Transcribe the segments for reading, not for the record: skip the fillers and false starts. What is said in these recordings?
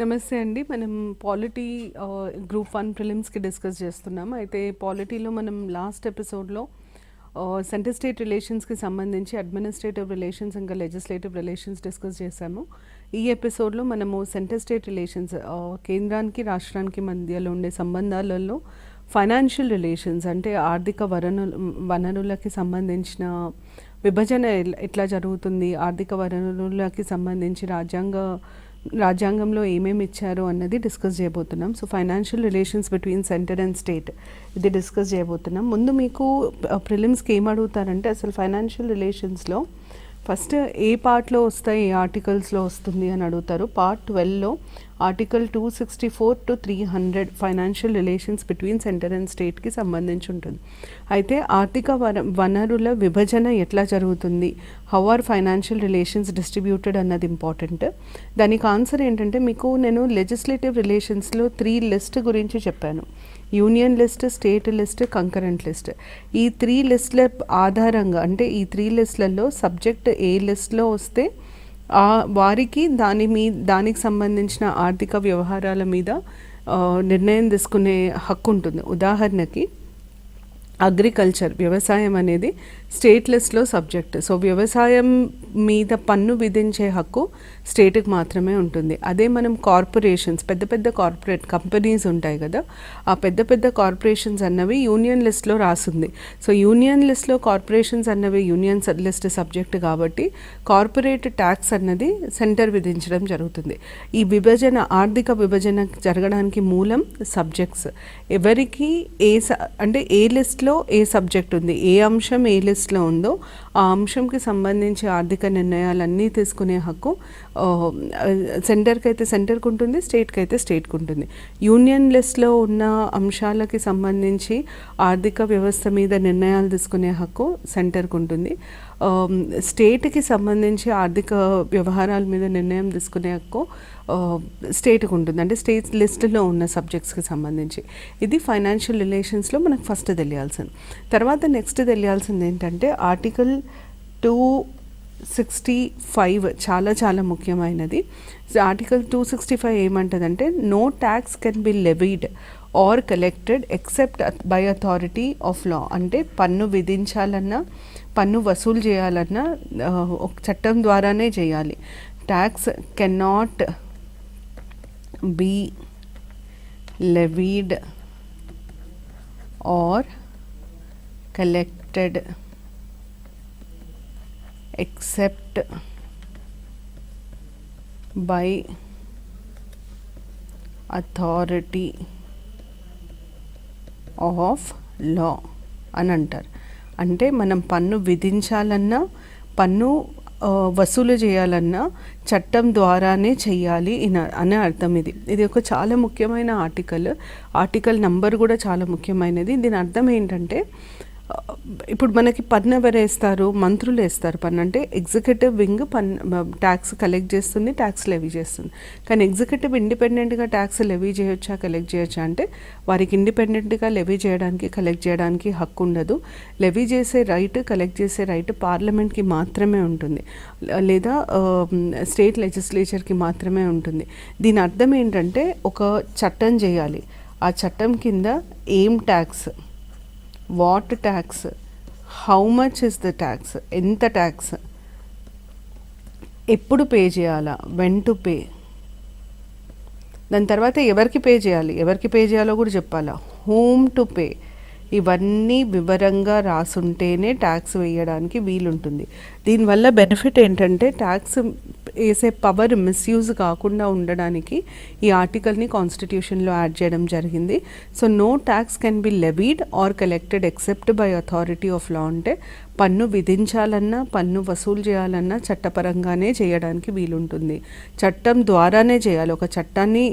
నమస్తే అండి. మనం పాలిటీ గ్రూప్ 1 ప్రిలిమ్స్‌కి డిస్కస్ చేస్తున్నాం. అయితే పాలిటీలో మనం లాస్ట్ ఎపిసోడ్‌లో సెంటర్ స్టేట్ రిలేషన్స్‌కి సంబంధించి అడ్మినిస్ట్రేటివ్ రిలేషన్స్ ఇంకా లెజిస్లేటివ్ రిలేషన్స్ డిస్కస్ చేశాము. ఈ ఎపిసోడ్‌లో మనము సెంటర్ స్టేట్ రిలేషన్స్ కేంద్రానికి, రాష్ట్రానికి మధ్యలో ఉండే సంబంధాలలో ఫైనాన్షియల్ రిలేషన్స్ అంటే ఆర్థిక వనరులకి సంబంధించిన విభజన ఎట్లా జరుగుతుంది, ఆర్థిక వనరులకి సంబంధించి రాజ్యాంగంలో ఏమేమి ఇచ్చారో అన్నది డిస్కస్ చేయబోతున్నాం. So financial relations between centre and state ఇది డిస్కస్ చేయబోతున్నాం. ముందు మీకు ప్రిలిమ్స్కి ఏం అడుగుతారంటే అసలు ఫైనాన్షియల్ రిలేషన్స్లో ఫస్ట్ ఏ పార్ట్లో వస్తాయి, ఏ ఆర్టికల్స్లో వస్తుంది అని అడుగుతారు. పార్ట్ 12లో article 264 to 300 financial relations between centre and స్టేట్కి సంబంధించి ఉంటుంది. అయితే ఆర్థిక వనరుల విభజన ఎట్లా జరుగుతుంది, how are financial relations distributed అన్నది ఇంపార్టెంట్. దానికి ఆన్సర్ ఏంటంటే మీకు నేను లెజిస్లేటివ్ రిలేషన్స్లో 3 లిస్ట్ గురించి చెప్పాను. Union list, state list, concurrent list. ఈ 3 లిస్టుల ఆధారంగా అంటే ఈ 3 లిస్టులలో సబ్జెక్ట్ ఏ లిస్ట్లో వస్తే వారికి దానికి సంబంధించిన ఆర్థిక వ్యవహారాల మీద నిర్ణయం తీసుకునే హక్కు ఉంటుంది. ఉదాహరణకి అగ్రికల్చర్, వ్యవసాయం అనేది స్టేట్ లిస్ట్లో సబ్జెక్ట్. సో వ్యవసాయం మీద పన్ను విధించే హక్కు స్టేట్కి మాత్రమే ఉంటుంది. అదే మనం కార్పొరేషన్స్, పెద్ద పెద్ద కార్పొరేట్ కంపెనీస్ ఉంటాయి కదా, ఆ పెద్ద పెద్ద కార్పొరేషన్స్ అన్నవి యూనియన్ లిస్ట్లో రాసింది. సో యూనియన్ లిస్ట్లో కార్పొరేషన్స్ అన్నవి యూనియన్ లిస్ట్ సబ్జెక్ట్ కాబట్టి కార్పొరేట్ ట్యాక్స్ అన్నది సెంటర్ విధించడం జరుగుతుంది. ఈ విభజన, ఆర్థిక విభజన జరగడానికి మూలం సబ్జెక్ట్స్. ఎవరికి అంటే ఏ లిస్ట్లో ఏ సబ్జెక్ట్ ఉంది, ఏ అంశం ఏ లిస్ట్లో ఉందో ఆ అంశంకి సంబంధించి ఆర్థిక నిర్ణయాలన్నీ తీసుకునే హక్కు సెంటర్కి అయితే సెంటర్కి ఉంటుంది, స్టేట్కి అయితే స్టేట్కి ఉంటుంది. యూనియన్ లిస్ట్లో ఉన్న అంశాలకి సంబంధించి ఆర్థిక వ్యవస్థ మీద నిర్ణయాలు తీసుకునే హక్కు సెంటర్కి ఉంటుంది. స్టేట్కి సంబంధించి ఆర్థిక వ్యవహారాల మీద నిర్ణయం తీసుకునే హక్కు స్టేట్కి ఉంటుంది, అంటే స్టేట్ లిస్టులో ఉన్న సబ్జెక్ట్స్కి సంబంధించి. ఇది ఫైనాన్షియల్ రిలేషన్స్లో మనకు ఫస్ట్ తెలియాల్సింది. తర్వాత నెక్స్ట్ తెలియాల్సింది ఏంటంటే ఆర్టికల్ 265 చాలా చాలా ముఖ్యమైనది. ఆర్టికల్ 265 ఏమంటుందంటే no tax can be levied or collected except by authority of law. అంటే పన్ను విధించాలన్నా, పన్ను వసూలు చేయాలన్నా ఒక చట్టం ద్వారానే చేయాలి. Tax cannot be levied or collected except by authority of law అని అంటారు. అంటే మనం పన్ను విధించాలన్నా, పన్ను వసూలు చేయాలన్నా చట్టం ద్వారానే చెయ్యాలి అనే అర్థం. ఇది ఒక చాలా ముఖ్యమైన ఆర్టికల్ నంబర్ కూడా చాలా ముఖ్యమైనది. దీని అర్థం ఏంటంటే ఇప్పుడు మనకి పన్ను ఎవరు వేస్తారు, మంత్రులు వేస్తారు. పన్ను అంటే ఎగ్జిక్యూటివ్ వింగ్ ట్యాక్స్ కలెక్ట్ చేస్తుంది, ట్యాక్స్ లెవీ చేస్తుంది. కానీ ఎగ్జిక్యూటివ్ ఇండిపెండెంట్గా ట్యాక్స్ లెవీ చేయొచ్చా, కలెక్ట్ చేయొచ్చా అంటే వారికి ఇండిపెండెంట్గా లెవీ చేయడానికి, కలెక్ట్ చేయడానికి హక్కు ఉండదు. లెవీ చేసే రైట్, కలెక్ట్ చేసే రైట్ పార్లమెంట్కి మాత్రమే ఉంటుంది, లేదా స్టేట్ లెజిస్లేచర్కి మాత్రమే ఉంటుంది. దీని అర్థం ఏంటంటే ఒక చట్టం చేయాలి, ఆ చట్టం కింద ఏం tax, what tax, how much is the tax, ఎంత ట్యాక్స్, ఎప్పుడు పే చేయాలా, వెన్ టు పే, దాని తర్వాత ఎవరికి పే చేయాలో కూడా చెప్పాలా, హూమ్ టు పే, ఇవన్నీ వివరంగా రాసుంటేనే ట్యాక్స్ వేయడానికి వీలుంటుంది. దీనివల్ల బెనిఫిట్ ఏంటంటే ట్యాక్స్ వేసే పవర్ మిస్యూజ్ కాకుండా ఉండడానికి ఈ ఆర్టికల్ని కాన్స్టిట్యూషన్లో యాడ్ చేయడం జరిగింది. So no tax can be levied or collected except by authority of law. అంటే పన్ను విధించాలన్నా, పన్ను వసూలు చేయాలన్నా చట్టపరంగానే చేయడానికి వీలుంటుంది, చట్టం ద్వారానే చేయాలి. ఒక చట్టాన్ని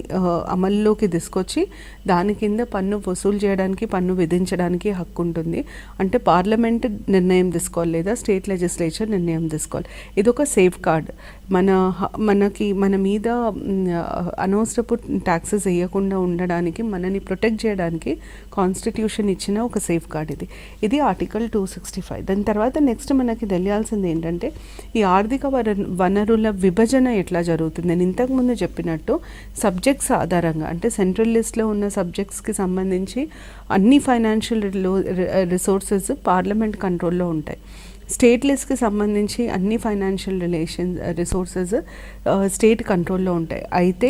అమల్లోకి తీసుకొచ్చి దాని కింద పన్ను వసూలు చేయడానికి, పన్ను విధించడానికి హక్కు ఉంటుంది. అంటే పార్లమెంట్ నిర్ణయం తీసుకోవాలి, లేదా స్టేట్ లెజిస్లేచర్ నిర్ణయం తీసుకోవాలి. ఇది ఒక సేఫ్ గార్డ్. మన మీద అనవసరపు ట్యాక్సెస్ వేయకుండా ఉండడానికి, మనని ప్రొటెక్ట్ చేయడానికి కాన్స్టిట్యూషన్ ఇచ్చిన ఒక సేఫ్ గార్డ్ ఇది ఆర్టికల్ 265. దాని తర్వాత నెక్స్ట్ మనకి తెలియాల్సింది ఏంటంటే ఈ ఆర్థిక వనరుల విభజన ఎట్లా జరుగుతుంది. నేను ఇంతకుముందు చెప్పినట్టు సబ్జెక్ట్స్ ఆధారంగా, అంటే సెంట్రల్ లిస్ట్లో ఉన్న సబ్జెక్ట్స్కి సంబంధించి అన్ని ఫైనాన్షియల్ రిసోర్సెస్ పార్లమెంట్ కంట్రోల్లో ఉంటాయి. స్టేట్ లిస్ట్కి సంబంధించి అన్ని ఫైనాన్షియల్ రిసోర్సెస్ స్టేట్ కంట్రోల్లో ఉంటాయి. అయితే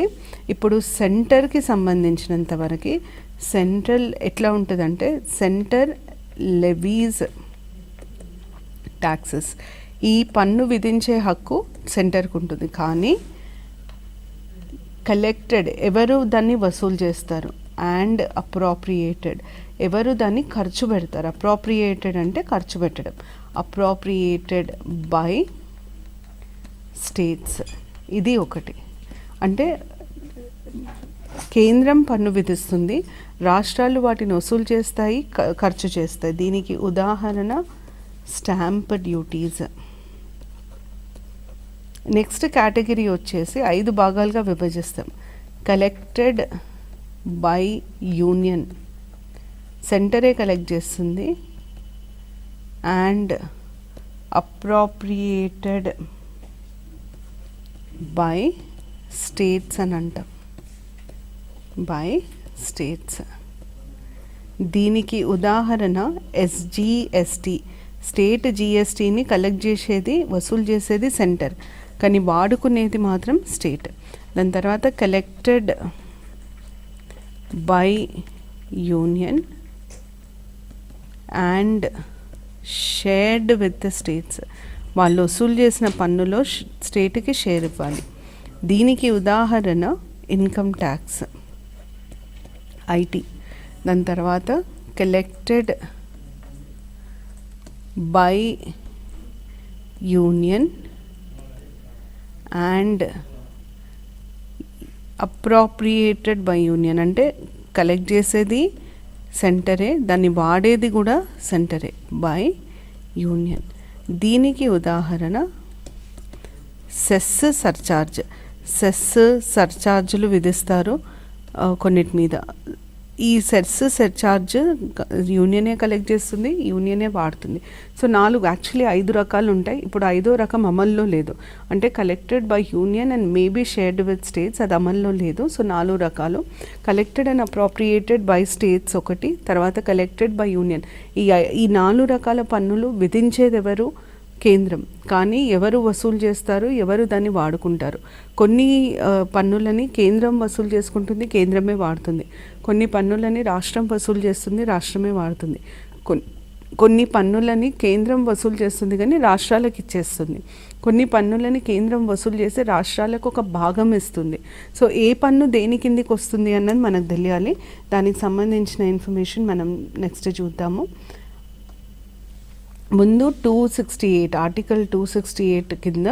ఇప్పుడు సెంటర్కి సంబంధించినంత వరకు సెంట్రల్ ఎట్లా ఉంటుందంటే సెంటర్ లెవీస్ ట్యాక్సెస్, ఈ పన్ను విధించే హక్కు సెంటర్కి ఉంటుంది. కానీ కలెక్టెడ్ ఎవరు దాన్ని వసూలు చేస్తారు, అండ్ అప్రోప్రియేటెడ్ ఎవరు దాన్ని ఖర్చు పెడతారు. అప్రోప్రియేటెడ్ అంటే ఖర్చు పెట్టడం, అప్రోప్రియేటెడ్ బై స్టేట్స్. ఇది ఒకటి. అంటే కేంద్రం పన్ను విధిస్తుంది, రాష్ట్రాలు వాటిని వసూలు చేస్తాయి, ఖర్చు చేస్తాయి. దీనికి ఉదాహరణ స్టాంప్ డ్యూటీస్. నెక్స్ట్ కేటగిరీ వచ్చేసి 5 భాగాలుగా విభజిస్తాం. కలెక్టెడ్ బై యూనియన్, సెంటరే కలెక్ట్ చేస్తుంది, అండ్ అప్రోప్రియేటెడ్ బై స్టేట్స్ అని అంటాం, బై స్టేట్స్. దీనికి ఉదాహరణ ఎస్జిఎస్టి. స్టేట్ జిఎస్టీని కలెక్ట్ చేసేది, వసూలు చేసేది సెంటర్, కానీ వాడుకునేది మాత్రం స్టేట్. దాని తర్వాత collected by union and shared with the states. వాళ్ళు వసూలు చేసిన పన్నులో స్టేట్కి షేర్ ఇవ్వాలి. దీనికి ఉదాహరణ ఇన్కమ్ ట్యాక్స్, ఐటీ. దాని తర్వాత collected by union and appropriated by union, అంటే కలెక్ట్ చేసేది సెంటరే, దాన్ని వాడేది కూడా సెంటరే, బై యూనియన్. దీనికి ఉదాహరణ సెస్ సర్చార్జ్. సెస్ సర్చార్జులు విధిస్తారు కొన్నిటి మీద. ఈ సెస్ సర్చార్జ్ యూనియనే కలెక్ట్ చేస్తుంది, యూనియనే వాడుతుంది. సో 5 రకాలు ఉంటాయి. ఇప్పుడు 5వ రకం అమల్లో లేదు, అంటే collected by union and maybe shared with states, అది అమల్లో లేదు. సో 4 రకాలు. Collected and appropriated by states ఒకటి, తర్వాత కలెక్టెడ్ బై యూనియన్. ఈ 4 రకాల పన్నులు విధించేది ఎవరు? కేంద్రం. కానీ ఎవరు వసూలు చేస్తారు, ఎవరు దాన్ని వాడుకుంటారు? కొన్ని పన్నులని కేంద్రం వసూలు చేసుకుంటుంది, కేంద్రమే వాడుతుంది. కొన్ని పన్నులని రాష్ట్రం వసూలు చేస్తుంది, రాష్ట్రమే వాడుతుంది. కొన్ని పన్నులని కేంద్రం వసూలు చేస్తుంది కానీ రాష్ట్రాలకు ఇచ్చేస్తుంది. కొన్ని పన్నులని కేంద్రం వసూలు చేసి రాష్ట్రాలకు ఒక భాగం ఇస్తుంది. సో ఏ పన్ను దేని కిందికి వస్తుంది అన్నది మనకు తెలియాలి. దానికి సంబంధించిన ఇన్ఫర్మేషన్ మనం నెక్స్ట్ చూద్దాము. ముందు 268, ఆర్టికల్ 268 కింద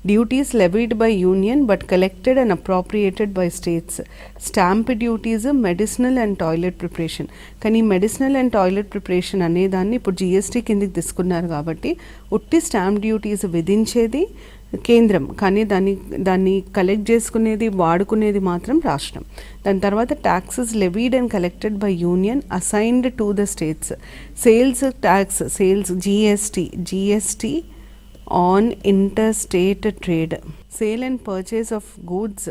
duties levied by union but collected and appropriated by states. Stamp duties, medicinal and toilet preparation. కానీ మెడిసినల్ అండ్ టాయిలెట్ ప్రిపరేషన్ అనేదాన్ని ఇప్పుడు జిఎస్టీ కిందకి తీసుకున్నారు కాబట్టి ఉట్టి స్టాంప్ డ్యూటీస్ విధించేది కేంద్రం, కానీ దాన్ని కలెక్ట్ చేసుకునేది, వాడుకునేది మాత్రం రాష్ట్రం. దాని తర్వాత taxes levied and collected by union assigned to the states. Sales tax, sales GST on inter state trade. Sale and purchase of goods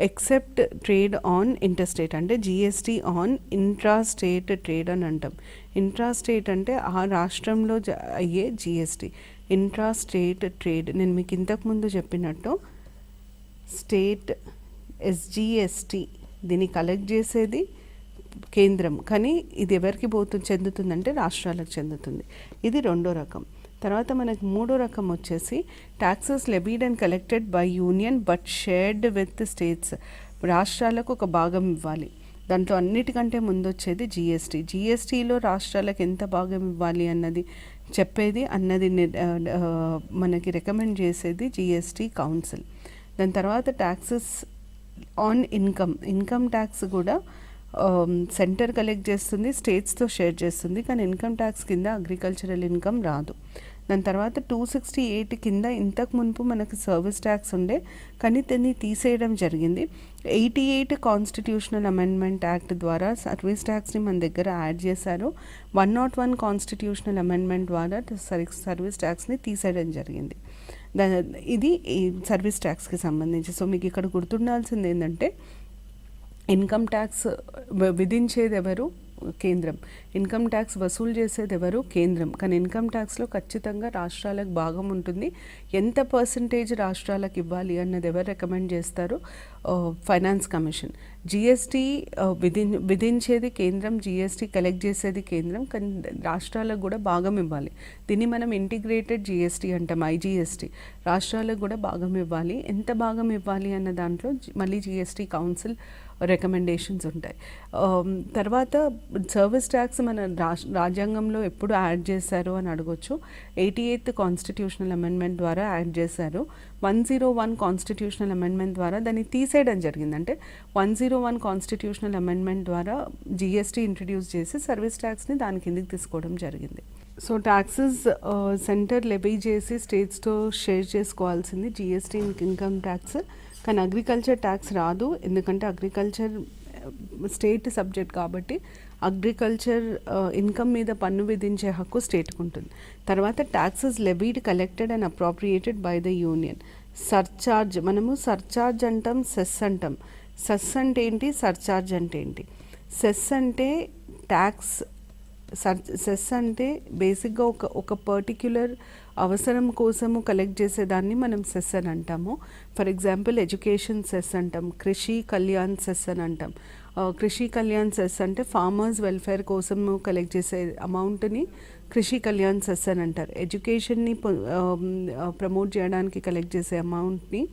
except trade on interstate, అంటే GST on intra state trade అని అంటాం. Intra state అంటే ఆ రాష్ట్రంలో అయ్యే GST. Intra state trade నేను మీకు ఇంతకుముందు చెప్పినట్టు స్టేట్ ఎస్జిఎస్టీ, దీన్ని కలెక్ట్ చేసేది కేంద్రం, కానీ ఇది ఎవరికి చెందుతుందంటే రాష్ట్రాలకు చెందుతుంది. ఇది 2వ రకం. తర్వాత మనకి 3వ రకం వచ్చేసి taxes levied and collected by union but shared with states. రాష్ట్రాలకు ఒక భాగం ఇవ్వాలి. దాంట్లో అన్నిటికంటే ముందు వచ్చేది జిఎస్టీ. జిఎస్టీలో రాష్ట్రాలకు ఎంత భాగం ఇవ్వాలి అన్నది చెప్పేది, మనకి రికమెండ్ చేసేది జిఎస్టీ కౌన్సిల్. దాని తర్వాత ట్యాక్సెస్ ఆన్ ఇన్కమ్ ట్యాక్స్ కూడా సెంటర్ కలెక్ట్ చేస్తుంది, స్టేట్స్తో షేర్ చేస్తుంది, కానీ ఇన్కమ్ ట్యాక్స్ కింద అగ్రికల్చరల్ ఇన్కమ్ రాదు. దాని తర్వాత 268 కింద ఇంతకు మునుపు మనకు సర్వీస్ ట్యాక్స్ ఉండే, కానీ దీన్ని తీసేయడం జరిగింది. 88 కాన్స్టిట్యూషనల్ అమెండ్మెంట్ యాక్ట్ ద్వారా సర్వీస్ ట్యాక్స్ని మన దగ్గర యాడ్ చేశారు. 101 కాన్స్టిట్యూషనల్ అమెండ్మెంట్ ద్వారా సర్వీస్ ట్యాక్స్ని తీసేయడం జరిగింది. ఇది ఈ సర్వీస్ ట్యాక్స్కి సంబంధించి. సో మీకు ఇక్కడ గుర్తుండాల్సింది ఏంటంటే, ఇన్కమ్ ట్యాక్స్ విధించేది ఎవరు? కేంద్రం. ఇన్కమ్ ట్యాక్స్ వసూలు చేసేది ఎవరు? కేంద్రం. కానీ ఇన్కమ్ ట్యాక్స్లో ఖచ్చితంగా రాష్ట్రాలకు భాగం ఉంటుంది. ఎంత పర్సంటేజ్ రాష్ట్రాలకు ఇవ్వాలి అన్నది ఎవరు రికమెండ్ చేస్తారు? Finance commission. జిఎస్టీ విధించేది కేంద్రం, జిఎస్టీ కలెక్ట్ చేసేది కేంద్రం, కానీ రాష్ట్రాలకు కూడా భాగం ఇవ్వాలి. దీన్ని మనం ఇంటిగ్రేటెడ్ జిఎస్టీ అంటాం, ఐజిఎస్టీ. రాష్ట్రాలకు కూడా భాగం ఇవ్వాలి. ఎంత భాగం ఇవ్వాలి అన్న దాంట్లో మళ్ళీ జిఎస్టీ కౌన్సిల్ రికమెండేషన్స్ ఉంటాయి. తర్వాత సర్వీస్ ట్యాక్స్ మన రాజ్యాంగంలో ఎప్పుడు యాడ్ చేశారు అని అడగొచ్చు. 88th కాన్స్టిట్యూషనల్ అమెండ్మెంట్ ద్వారా యాడ్ చేశారు. 101 కాన్స్టిట్యూషనల్ అమెండ్మెంట్ ద్వారా దాన్ని తీసేయడం జరిగింది. అంటే 101 కాన్స్టిట్యూషనల్ అమెండ్మెంట్ ద్వారా జిఎస్టీ ఇంట్రడ్యూస్ చేసి సర్వీస్ ట్యాక్స్ని దాని కిందకి తీసుకోవడం జరిగింది. సో ట్యాక్సెస్ సెంటర్ లెవీ చేసి స్టేట్స్తో షేర్ చేసుకోవాల్సింది జిఎస్టీ, ఇన్కమ్ ట్యాక్స్. కానీ అగ్రికల్చర్ ట్యాక్స్ రాదు, ఎందుకంటే అగ్రికల్చర్ స్టేట్ సబ్జెక్ట్ కాబట్టి అగ్రికల్చర్ ఇన్కమ్ మీద పన్ను విధించే హక్కు స్టేట్కి ఉంటుంది. తర్వాత taxes levied, collected and appropriated by the union. Surcharge, మనము సర్చార్జ్ అంటాం, సెస్ అంటాం. సెస్ అంటే ఏంటి, సర్చార్జ్ అంటే ఏంటి? సెస్ అంటే ట్యాక్స్, సెస్ అంటే బేసిక్గా ఒక పర్టిక్యులర్ అవసరం కోసము కలెక్ట్ చేసేదాన్ని మనం సెస్ అని అంటాము. ఫర్ ఎగ్జాంపుల్ ఎడ్యుకేషన్ సెస్ అంటాం, కృషి కళ్యాణ్ సెస్ అని అంటాం. కృషి కళ్యాణ్ సెస్ అంటే ఫార్మర్స్ వెల్ఫేర్ కోసము కలెక్ట్ చేసే అమౌంట్ని కృషి కళ్యాణ్ సెస్ అని అంటారు. ఎడ్యుకేషన్ని ప్రమోట్ చేయడానికి కలెక్ట్ చేసే అమౌంట్ని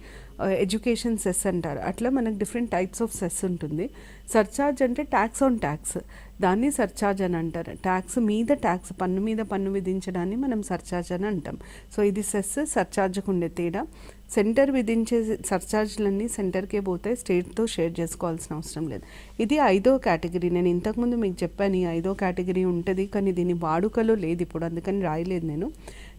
ఎడ్యుకేషన్ సెస్ అంటారు. అట్లా మనకు డిఫరెంట్ టైప్స్ ఆఫ్ సెస్ ఉంటుంది. సర్చార్జ్ అంటే ట్యాక్స్ ఆన్ ట్యాక్స్, దాన్ని సర్చార్జ్ అని అంటారు. ట్యాక్స్ మీద ట్యాక్స్, పన్ను మీద పన్ను విధించడాన్ని మనం సర్చార్జ్ అని అంటాం. సో ఇది సెస్, సర్చార్జ్కు ఉండే తేడా. సెంటర్ విధించే సర్చార్జ్లన్నీ సెంటర్కే పోతాయి, స్టేట్తో షేర్ చేసుకోవాల్సిన అవసరం లేదు. ఇది 5వ కేటగిరీ. నేను ఇంతకుముందు మీకు చెప్పాను ఈ 5వ కేటగిరీ ఉంటుంది, కానీ దీని వాడుకలో లేదు ఇప్పుడు, అందుకని రాయలేదు నేను.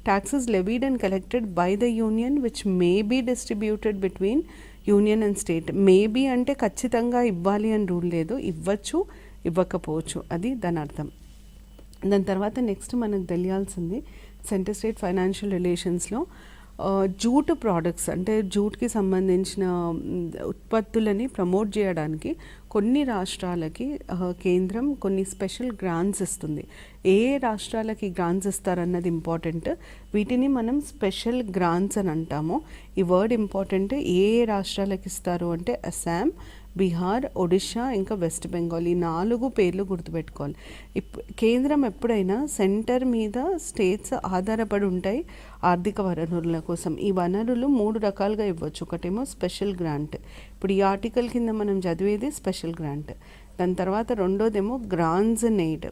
Taxes levied and collected by the union which may be distributed between union and state. Maybe అంటే ఖచ్చితంగా ఇవ్వాలి అని రూల్ లేదు, ఇవ్వచ్చు ఇవ్వకపోవచ్చు, అది దాని అర్థం. దాని తర్వాత నెక్స్ట్ మనకు తెలియాల్సింది సెంటర్ స్టేట్ ఫైనాన్షియల్ రిలేషన్స్లో జూట్ ప్రోడక్ట్స్, అంటే జూట్కి సంబంధించిన ఉత్పత్తులని ప్రమోట్ చేయడానికి కొన్ని రాష్ట్రాలకి కేంద్రం కొన్ని స్పెషల్ గ్రాంట్స్ ఇస్తుంది. ఏ రాష్ట్రాలకి గ్రాంట్స్ ఇస్తారన్నది ఇంపార్టెంట్. వీటిని మనం స్పెషల్ గ్రాంట్స్ అని అంటాము. ఈ వర్డ్ ఇంపార్టెంట్. ఏ రాష్ట్రాలకి ఇస్తారు అంటే అస్సాం, బీహార్, ఒడిషా, ఇంకా వెస్ట్ బెంగాల్. ఈ 4 పేర్లు గుర్తుపెట్టుకోవాలి. కేంద్రం ఎప్పుడైనా సెంటర్ మీద స్టేట్స్ ఆధారపడి ఉంటాయి ఆర్థిక వనరుల కోసం. ఈ వనరులు 3 రకాలుగా ఇవ్వచ్చు. ఒకటేమో స్పెషల్ గ్రాంట్, ఇప్పుడు ఈ ఆర్టికల్ కింద మనం చదివేది స్పెషల్ గ్రాంట్. దాని తర్వాత రెండోదేమో గ్రాంట్స్ అండ్ ఎయిడ్.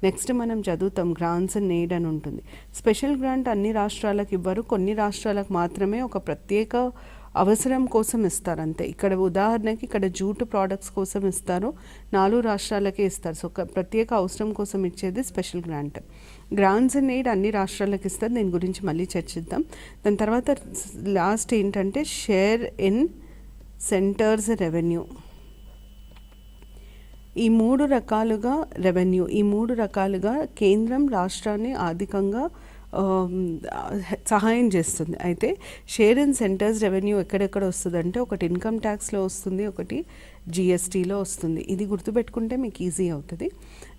నెక్స్ట్ మనం చదువుతాం గ్రాంట్స్ అండ్ ఎయిడ్ అని ఉంటుంది. స్పెషల్ గ్రాంట్ అన్ని రాష్ట్రాలకు ఇవ్వరు, కొన్ని రాష్ట్రాలకు మాత్రమే ఒక ప్రత్యేక అవసరం కోసం ఇస్తారు అంతే. ఇక్కడ ఉదాహరణకి ఇక్కడ జూట్ ప్రోడక్ట్స్ కోసం ఇస్తారు, 4 రాష్ట్రాలకే ఇస్తారు. సో ఒక ప్రత్యేక అవసరం కోసం ఇచ్చేది special grant. Grants and aid అన్ని రాష్ట్రాలకు ఇస్తారు, దీని గురించి మళ్ళీ చర్చిద్దాం. దాని తర్వాత లాస్ట్ ఏంటంటే షేర్ ఇన్ సెంటర్స్ రెవెన్యూ. ఈ 3 రకాలుగా రెవెన్యూ, ఈ 3 రకాలుగా కేంద్రం రాష్ట్రాన్ని ఆర్థికంగా సహాయం చేస్తుంది. అయితే షేర్ ఇన్ సెంటర్స్ రెవెన్యూ ఎక్కడెక్కడ వస్తుందంటే ఒకటి ఇన్కమ్ ట్యాక్స్లో వస్తుంది, ఒకటి జిఎస్టీలో వస్తుంది. ఇది గుర్తుపెట్టుకుంటే మీకు ఈజీ అవుతుంది.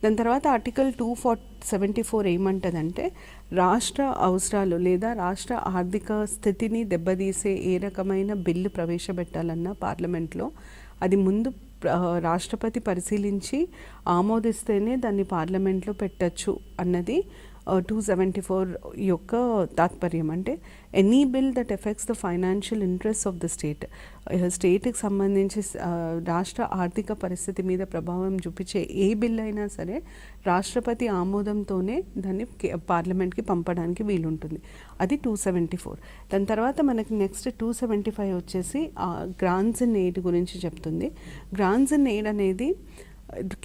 దాని తర్వాత ఆర్టికల్ 274 ఏమంటుందంటే రాష్ట్ర అవసరాలు లేదా రాష్ట్ర ఆర్థిక స్థితిని దెబ్బతీసే ఏ రకమైన బిల్లు ప్రవేశపెట్టాలన్నా పార్లమెంట్లో అది ముందు రాష్ట్రపతి పరిశీలించి ఆమోదిస్తేనే దాన్ని పార్లమెంట్లో పెట్టచ్చు అన్నది 274 యొక్క తాత్పర్యం. అంటే any bill that effects the financial interest of the state, స్టేట్కి సంబంధించి రాష్ట్ర ఆర్థిక పరిస్థితి మీద ప్రభావం చూపించే ఏ బిల్ అయినా సరే రాష్ట్రపతి ఆమోదంతోనే దాన్ని పార్లమెంట్కి పంపడానికి వీలుంటుంది. అది 274. దాని తర్వాత మనకి నెక్స్ట్ 275 వచ్చేసి గ్రాంట్స్ అండ్ ఎయిడ్ గురించి చెప్తుంది. గ్రాంట్స్ అండ్ ఎయిడ్ అనేది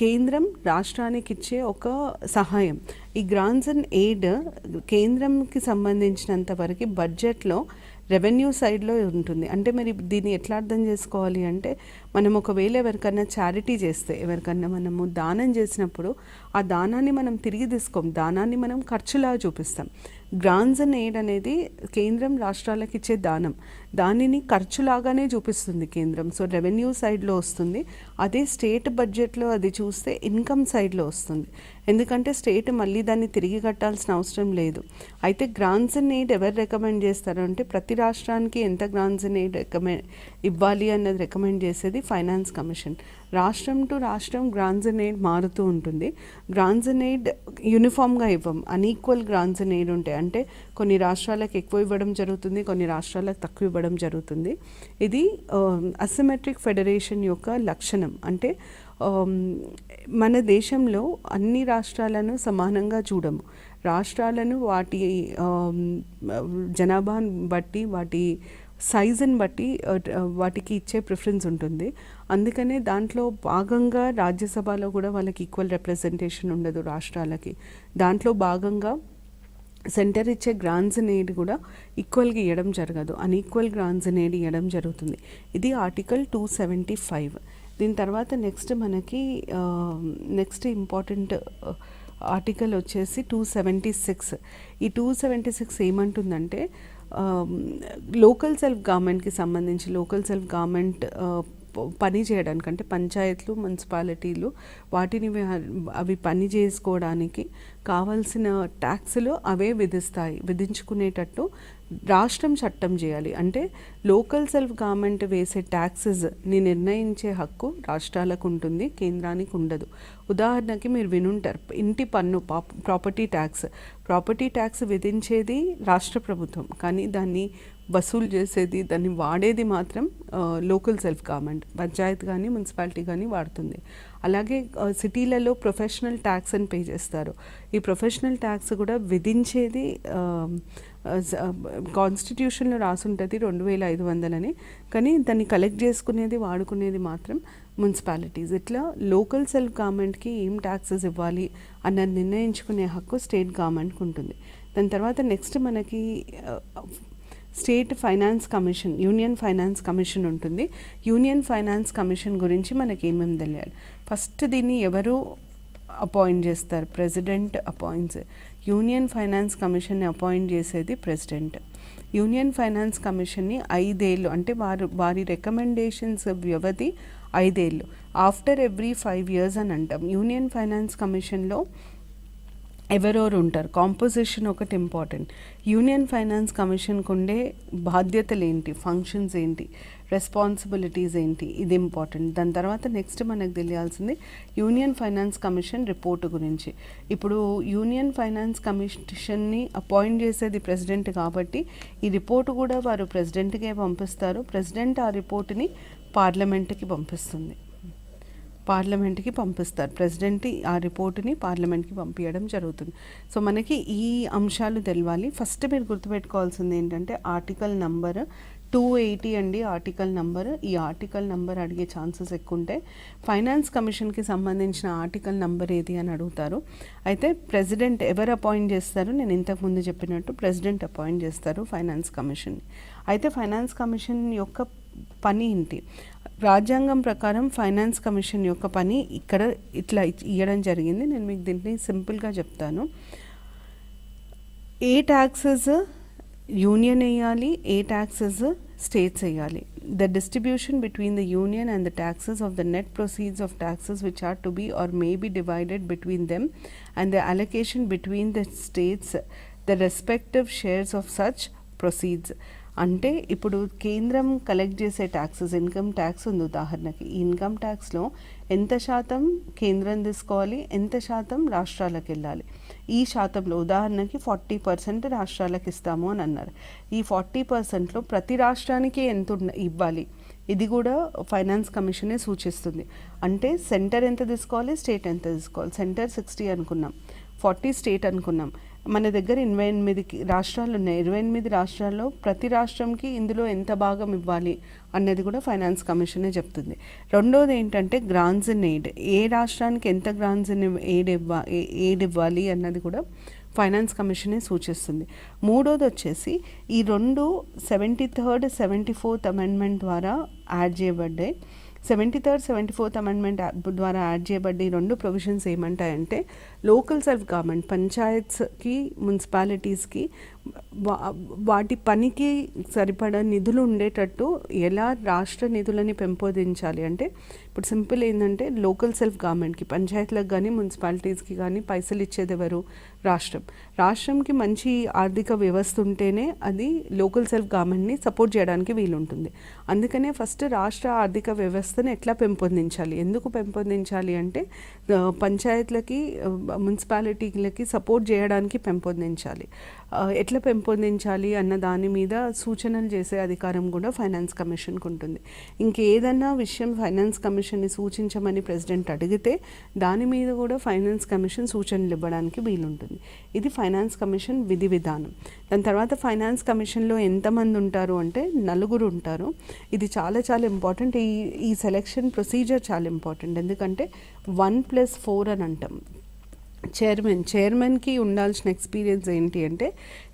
కేంద్రం రాష్ట్రానికి ఇచ్చే ఒక సహాయం. ఈ గ్రాంట్స్ అండ్ ఎయిడ్ కేంద్రంకి సంబంధించినంత వరకు బడ్జెట్లో రెవెన్యూ సైడ్లో ఉంటుంది. అంటే మరి దీన్ని ఎట్లా అర్థం చేసుకోవాలి అంటే, మనం ఒకవేళ ఎవరికన్నా చారిటీ చేస్తే, ఎవరికన్నా మనము దానం చేసినప్పుడు ఆ దానాన్ని మనం తిరిగి తీసుకోం, దానాన్ని మనం ఖర్చులా చూపిస్తాం. గ్రాంట్స్ అండ్ ఎయిడ్ అనేది కేంద్రం రాష్ట్రాలకు ఇచ్చే దానం, దానిని ఖర్చులాగానే చూపిస్తుంది కేంద్రం. సో రెవెన్యూ సైడ్లో వస్తుంది. అదే స్టేట్ బడ్జెట్లో అది చూస్తే ఇన్కమ్ సైడ్లో వస్తుంది. ఎందుకంటే స్టేట్ మళ్ళీ దాన్ని తిరిగి కట్టాల్సిన అవసరం లేదు. అయితే గ్రాంట్స్ అండ్ ఎయిడ్ ఎవరు రికమెండ్ చేస్తారు అంటే, ప్రతి రాష్ట్రానికి ఎంత గ్రాంట్స్ అండ్ ఎయిడ్ ఇవ్వాలి అన్నది రికమెండ్ చేసేది ఫైనాన్స్ కమిషన్. రాష్ట్రం టు రాష్ట్రం గ్రాంట్స్ అండ్ ఎయిడ్ మారుతూ ఉంటుంది. గ్రాంట్స్ అండ్ ఎయిడ్ యూనిఫామ్గా ఇవ్వం, అన్ఈక్వల్ గ్రాంట్స్ అండ్ ఎయిడ్ ఉంటాయి. అంటే కొన్ని రాష్ట్రాలకు ఎక్కువ ఇవ్వడం జరుగుతుంది, కొన్ని రాష్ట్రాలకు తక్కువ ఇవ్వడం జరుగుతుంది. ఇది అసిమెట్రిక్ ఫెడరేషన్ యొక్క లక్షణం. అంటే మన దేశంలో అన్ని రాష్ట్రాలను సమానంగా చూడము. రాష్ట్రాలను వాటి జనాభాను బట్టి, వాటి సైజుని బట్టి వాటికి ఇచ్చే ప్రిఫరెన్స్ ఉంటుంది. అందుకనే దాంట్లో భాగంగా రాజ్యసభలో కూడా వాళ్ళకి ఈక్వల్ రిప్రజెంటేషన్ ఉండదు రాష్ట్రాలకి. దాంట్లో భాగంగా సెంటర్ ఇచ్చే గ్రాంట్స్ అండ్ ఎయిడ్ కూడా ఈక్వల్గా ఇవ్వడం జరగదు, అన్ఈక్వల్ గ్రాంట్స్ అండ్ ఎయిడ్ ఇవ్వడం జరుగుతుంది. ఇది ఆర్టికల్ 275. దీని తర్వాత నెక్స్ట్ మనకి నెక్స్ట్ ఇంపార్టెంట్ ఆర్టికల్ వచ్చేసి 276. ఈ 276 ఏమంటుందంటే, లోకల్ సెల్ఫ్ గవర్నమెంట్కి సంబంధించి, లోకల్ సెల్ఫ్ గవర్నమెంట్ పని చేయడానికి, అంటే పంచాయతీలు, మున్సిపాలిటీలు వాటిని అవి పని చేసుకోవడానికి కావాల్సిన ట్యాక్సులు అవే విధించుకునేటట్టు రాష్ట్రం చట్టం చేయాలి. అంటే లోకల్ సెల్ఫ్ గవర్నమెంట్ వేసే ట్యాక్సెస్ని నిర్ణయించే హక్కు రాష్ట్రాలకు ఉంటుంది, కేంద్రానికి ఉండదు. ఉదాహరణకి మీరు వినుంటారు, ఇంటి పన్ను, ప్రాపర్టీ ట్యాక్స్ విధించేది రాష్ట్ర ప్రభుత్వం, కానీ దాన్ని వసూలు చేసేది, దాన్ని వాడేది మాత్రం లోకల్ సెల్ఫ్ గవర్నమెంట్, పంచాయత్ కానీ మున్సిపాలిటీ కానీ వాడుతుంది. అలాగే సిటీలలో ప్రొఫెషనల్ ట్యాక్స్ అని పే చేస్తారు. ఈ ప్రొఫెషనల్ ట్యాక్స్ కూడా విధించేది కాన్స్టిట్యూషన్లో రాసుంటుంది 2500 అని, కానీ దాన్ని కలెక్ట్ చేసుకునేది, వాడుకునేది మాత్రం మున్సిపాలిటీస్. ఇట్లా లోకల్ సెల్ఫ్ గవర్నమెంట్కి ఏం ట్యాక్సెస్ ఇవ్వాలి అన్నది నిర్ణయించుకునే హక్కు స్టేట్ గవర్నమెంట్కి ఉంటుంది. దాని తర్వాత నెక్స్ట్ మనకి state finance commission, union finance commission ఉంటుంది. యూనియన్ ఫైనాన్స్ కమిషన్ గురించి మనకి ఏమేమి తెలియాలి? ఫస్ట్ దీన్ని ఎవరు అపాయింట్ చేస్తారు? President appoints. యూనియన్ ఫైనాన్స్ కమిషన్ని అపాయింట్ చేసేది ప్రెసిడెంట్. యూనియన్ ఫైనాన్స్ కమిషన్ని 5 ఏళ్ళు, అంటే వారి రికమెండేషన్స్ వ్యవధి 5 ఏళ్ళు, ఆఫ్టర్ ఎవ్రీ 5 years అని అంటాం. యూనియన్ ఫైనాన్స్ కమిషన్లో ఎవరెవరు ఉంటారు? కాంపోజిషన్ ఒకటి ఇంపార్టెంట్. యూనియన్ ఫైనాన్స్ కమిషన్కి ఉండే బాధ్యతలు ఏంటి, ఫంక్షన్స్ ఏంటి, రెస్పాన్సిబిలిటీస్ ఏంటి, ఇది ఇంపార్టెంట్. దాని తర్వాత నెక్స్ట్ మనకు తెలియాల్సింది యూనియన్ ఫైనాన్స్ కమిషన్ రిపోర్టు గురించి. ఇప్పుడు యూనియన్ ఫైనాన్స్ కమిషన్ని అపాయింట్ చేసేది ప్రెసిడెంట్ కాబట్టి ఈ రిపోర్టు కూడా వారు ప్రెసిడెంట్కే పంపిస్తారు. ప్రెసిడెంట్ ఆ రిపోర్టుని పార్లమెంట్కి పంపిస్తారు. ప్రెసిడెంట్ ఆ రిపోర్టుని పార్లమెంట్కి పంపించడం జరుగుతుంది. సో మనకి ఈ అంశాలు తెలవాలి. ఫస్ట్ మీరు గుర్తుపెట్టుకోవాల్సింది ఏంటంటే ఆర్టికల్ నంబర్ 280 అండి ఆర్టికల్ నంబర్. ఈ ఆర్టికల్ నంబర్ అడిగే ఛాన్సెస్ ఎక్కువ ఉంటాయి. ఫైనాన్స్ కమిషన్కి సంబంధించిన ఆర్టికల్ నంబర్ ఏది అని అడుగుతారు. అయితే ప్రెసిడెంట్ ఎవరు అపాయింట్ చేస్తారు? నేను ఇంతకుముందు చెప్పినట్టు ప్రెసిడెంట్ అపాయింట్ చేస్తారు ఫైనాన్స్ కమిషన్. అయితే ఫైనాన్స్ కమిషన్ యొక్క పని ఏంటి? రాజ్యాంగం ప్రకారం ఫైనాన్స్ కమిషన్ యొక్క పని ఇక్కడ ఇట్లా ఇవ్వడం జరిగింది. నేను మీకు దీన్ని సింపుల్గా చెప్తాను. ఏ ట్యాక్సెస్ యూనియన్ వేయాలి, ఏ ట్యాక్సెస్ స్టేట్స్ వేయాలి. The distribution between the union and the taxes of the net proceeds of taxes which are to be or may be divided between them and the allocation between the states the respective shares of such proceeds. అంటే ఇప్పుడు కేంద్రం collect చేసే taxes, income tax ఉంది ఉదాహరణకి. ఈ income ట్యాక్స్లో ఎంత శాతం కేంద్రం తీసుకోవాలి, ఎంత శాతం రాష్ట్రాలకు వెళ్ళాలి. ఈ శాతంలో ఉదాహరణకి 40% రాష్ట్రాలకు ఇస్తాము అని అన్నారు. ఈ 40%లో ప్రతి రాష్ట్రానికి ఎంత ఇవ్వాలి, ఇది కూడా ఫైనాన్స్ కమిషనే సూచిస్తుంది. అంటే సెంటర్ ఎంత తీసుకోవాలి, స్టేట్ ఎంత తీసుకోవాలి. సెంటర్ 60 అనుకున్నాం, 40 స్టేట్ అనుకున్నాం. మన దగ్గర 28 రాష్ట్రాలు ఉన్నాయి. 28 రాష్ట్రాల్లో ప్రతి రాష్ట్రంకి ఇందులో ఎంత భాగం ఇవ్వాలి అన్నది కూడా ఫైనాన్స్ కమిషనే చెప్తుంది. రెండోది ఏంటంటే గ్రాంట్స్ ఇన్ ఎయిడ్, ఏ రాష్ట్రానికి ఎంత గ్రాంట్స్ ఇన్ ఎయిడ్ ఇవ్వాలి అన్నది కూడా ఫైనాన్స్ కమిషనే సూచిస్తుంది. మూడోది వచ్చేసి ఈ 73rd 74th అమెండ్మెంట్ ద్వారా యాడ్ చేయబడ్డాయి. 73rd 74th అమెండ్మెంట్ ద్వారా యాడ్ చేయబడ్డ ఈ 2 ప్రొవిజన్స్ ఏమంటాయంటే లోకల్ సెల్ఫ్ గవర్నమెంట్ పంచాయత్స్కి మున్సిపాలిటీస్కి వాటి పనికి సరిపడా నిధులు ఉండేటట్టు ఎలా రాష్ట్ర నిధులని పెంపొందించాలి అంటే, ఇప్పుడు సింపుల్ ఏంటంటే లోకల్ సెల్ఫ్ గవర్నమెంట్కి పంచాయతీలకు కానీ మున్సిపాలిటీస్కి కానీ పైసలు ఇచ్చేది ఎవరు? రాష్ట్రంకి మంచి ఆర్థిక వ్యవస్థ ఉంటేనే అది లోకల్ సెల్ఫ్ గవర్నమెంట్ని సపోర్ట్ చేయడానికి వీలుంటుంది. అందుకనే ఫస్ట్ రాష్ట్ర ఆర్థిక వ్యవస్థను ఎట్లా పెంపొందించాలి, ఎందుకు పెంపొందించాలి అంటే పంచాయతీలకి మున్సిపాలిటీలకి సపోర్ట్ చేయడానికి పెంపొందించాలి. ఎట్లా పెంపొందించాలి అన్న దాని మీద సూచనలు చేసే అధికారం కూడా ఫైనాన్స్ కమిషన్కి ఉంటుంది. ఇంకేదన్నా విషయం ఫైనాన్స్ కమిషన్ని సూచించమని ప్రెసిడెంట్ అడిగితే దాని మీద కూడా ఫైనాన్స్ కమిషన్ సూచనలు ఇవ్వడానికి వీలుంటుంది. ఇది ఫైనాన్స్ కమిషన్ విధి విధానం. దాని తర్వాత ఫైనాన్స్ కమిషన్లో ఎంతమంది ఉంటారు అంటే 4 ఉంటారు. ఇది చాలా చాలా ఇంపార్టెంట్. ఈ సెలెక్షన్ ప్రొసీజర్ చాలా ఇంపార్టెంట్. ఎందుకంటే 1+4 అని అంటాం. చైర్మన్కి ఉండాల్సిన ఎక్స్పీరియన్స్ ఏంటి అంటే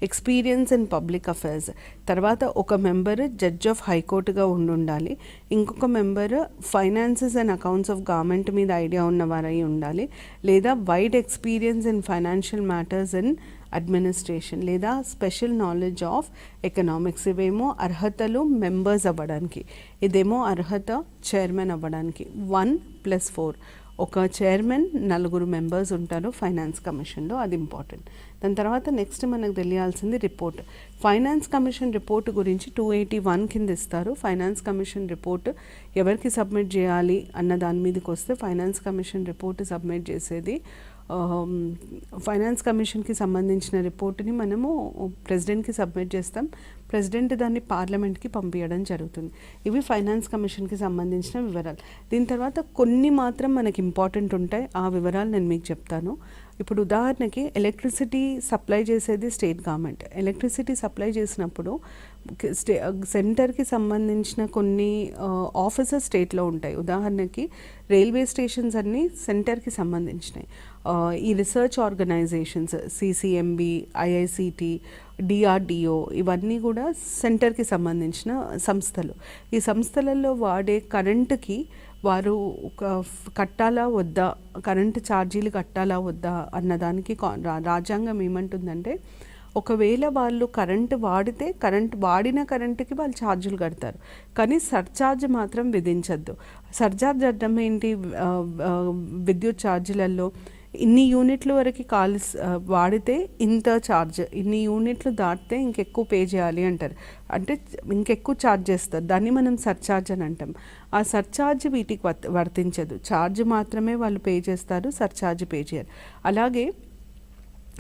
ఎక్స్పీరియన్స్ ఇన్ పబ్లిక్ అఫైర్స్, తర్వాత ఒక మెంబర్ జడ్జ్ ఆఫ్ హైకోర్టుగా ఉండాలి, ఇంకొక member finances and accounts of government మీద ఐడియా ఉన్నవారై ఉండాలి, లేదా wide experience in financial matters in administration, లేదా స్పెషల్ నాలెడ్జ్ ఆఫ్ ఎకనామిక్స్. ఇవేమో అర్హతలు మెంబర్స్ అవ్వడానికి, ఇదేమో అర్హత చైర్మన్ అవ్వడానికి. 1+4 ఒక చైర్మన్ 4 మెంబర్స్ ఉంటారు ఫైనాన్స్ కమిషన్లో. అది ఇంపార్టెంట్. దాని తర్వాత నెక్స్ట్ మనకు తెలియాల్సింది రిపోర్ట్. ఫైనాన్స్ కమిషన్ రిపోర్ట్ గురించి 281 కింద ఇస్తారు. ఫైనాన్స్ కమిషన్ రిపోర్ట్ ఎవరికి సబ్మిట్ చేయాలి అన్న దాని మీదకి వస్తే ఫైనాన్స్ కమిషన్ రిపోర్ట్ సబ్మిట్ చేసేది ఫైనాన్స్ కమిషన్కి సంబంధించిన రిపోర్ట్ని మనము ప్రెసిడెంట్కి సబ్మిట్ చేస్తాం. ప్రెసిడెంట్ దాన్ని పార్లమెంట్కి పంపించడం జరుగుతుంది. ఇవి ఫైనాన్స్ కమిషన్కి సంబంధించిన వివరాలు. దీని తర్వాత కొన్ని మాత్రం మనకి ఇంపార్టెంట్ ఉంటాయి. ఆ వివరాలు నేను మీకు చెప్తాను. ఇప్పుడు ఉదాహరణకి ఎలక్ట్రిసిటీ సప్లై చేసేది స్టేట్ గవర్నమెంట్. ఎలక్ట్రిసిటీ సప్లై చేసినప్పుడు సెంటర్కి సంబంధించిన కొన్ని ఆఫీసెస్ స్టేట్లో ఉంటాయి. ఉదాహరణకి రైల్వే స్టేషన్స్ అన్నీ సెంటర్కి సంబంధించినవి. ఈ research organisations CCMB, IICT, DRDO ఇవన్నీ కూడా సెంటర్కి సంబంధించిన సంస్థలు. ఈ సంస్థలలో వాడే కరెంటుకి వారు కట్టాలా వద్దా, కరెంటు ఛార్జీలు కట్టాలా వద్దా అన్నదానికి రాజ్యాంగం ఏమంటుందంటే ఒకవేళ వాళ్ళు కరెంటు వాడితే వాడిన కరెంటుకి వాళ్ళు ఛార్జీలు కడతారు, కానీ సర్ఛార్జ్ మాత్రం విధించద్దు. సర్ఛార్జ్ అర్థం ఏంటి? విద్యుత్ ఛార్జీలలో ఇన్ని యూనిట్ల వరకు వాడితే ఇంత ఛార్జ్, ఇన్ని యూనిట్లు దాటితే ఇంకెక్కువ పే చేయాలి అంటారు. అంటే ఇంకెక్కువ ఛార్జ్ చేస్తారు. దాన్ని మనం సర్ఛార్జ్ అని అంటాం. ఆ సర్ఛార్జ్ వీటికి వర్తించదు. ఛార్జ్ మాత్రమే వాళ్ళు పే చేస్తారు, సర్ఛార్జ్ పే చేయరు. అలాగే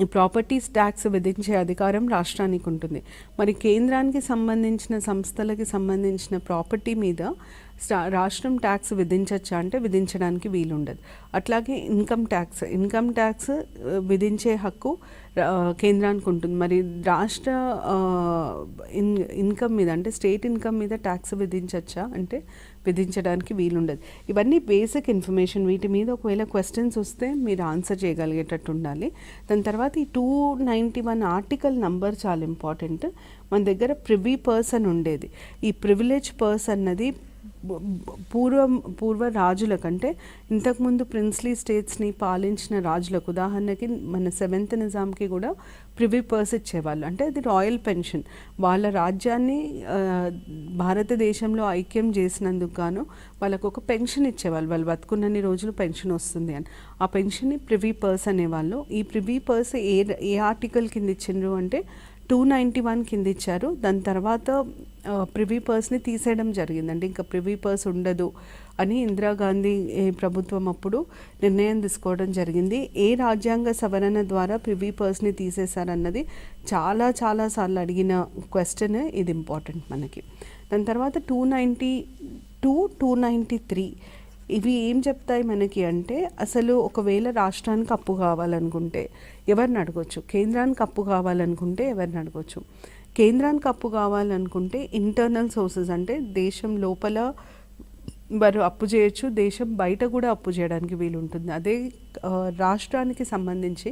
ఈ ప్రాపర్టీస్ ట్యాక్స్ విధించే అధికారం రాష్ట్రానికి ఉంటుంది. మరి కేంద్రానికి సంబంధించిన సంస్థలకి సంబంధించిన ప్రాపర్టీ మీద రాష్ట్రం ట్యాక్స్ విధించచ్చా అంటే విధించడానికి వీలుండదు. అట్లాగే ఇన్కమ్ ట్యాక్స్ విధించే హక్కు కేంద్రానికి ఉంటుంది. మరి రాష్ట్ర ఇన్కమ్ మీద అంటే స్టేట్ ఇన్కమ్ మీద ట్యాక్స్ విధించచ్చా అంటే విధించడానికి వీలుండదు. ఇవన్నీ బేసిక్ ఇన్ఫర్మేషన్. వీటి మీద ఒకవేళ క్వశ్చన్స్ వస్తే మీరు ఆన్సర్ చేయగలిగేటట్టు ఉండాలి. దాని తర్వాత ఈ 291 ఆర్టికల్ నంబర్ చాలా ఇంపార్టెంట్. మన దగ్గర ప్రివీ పర్సన్ ఉండేది. ఈ ప్రివిలేజ్ పర్సన్ అన్నది పూర్వ రాజుల కంటే ఇంతకుముందు ప్రిన్స్లీ స్టేట్స్ని పాలించిన రాజులకు, ఉదాహరణకి మన 7th నిజాంకి కూడా ప్రివీ పర్స్ ఇచ్చేవాళ్ళు. అంటే అది రాయల్ పెన్షన్. వాళ్ళ రాజ్యాన్ని భారతదేశంలో ఐక్యం చేసినందుకు గాను వాళ్ళకు ఒక పెన్షన్ ఇచ్చేవాళ్ళు. వాళ్ళు బతుకున్నన్ని రోజులు పెన్షన్ వస్తుంది అని. ఆ పెన్షన్ని ప్రివీ పర్స్ అనేవాళ్ళు. ఈ ప్రివీ పర్స్ ఏ ఆర్టికల్ కింద ఇచ్చిండ్రు అంటే 291 కింద ఇచ్చారు. దాని తర్వాత ప్రివీ పర్స్ని తీసేయడం జరిగిందండి. ఇంకా ప్రివీ పర్స్ ఉండదు అని ఇందిరాగాంధీ ప్రభుత్వం అప్పుడు నిర్ణయం తీసుకోవడం జరిగింది. ఏ రాజ్యాంగ సవరణ ద్వారా ప్రివీ పర్స్ని తీసేశారన్నది చాలా సార్లు అడిగిన క్వశ్చన్. ఇది ఇంపార్టెంట్ మనకి. దాని తర్వాత 292, 293 ఇవి ఏం చెప్తాయి మనకి అంటే, అసలు ఒకవేళ రాష్ట్రానికి అప్పు కావాలనుకుంటే ఎవరిని అడగొచ్చు, కేంద్రానికి అప్పు కావాలనుకుంటే ఎవరిని అడగొచ్చు. కేంద్రానికి అప్పు కావాలనుకుంటే ఇంటర్నల్ సోర్సెస్ అంటే దేశం లోపల వారు అప్పు చేయొచ్చు, దేశం బయట కూడా అప్పు చేయడానికి వీలుంటుంది. అదే రాష్ట్రానికి సంబంధించి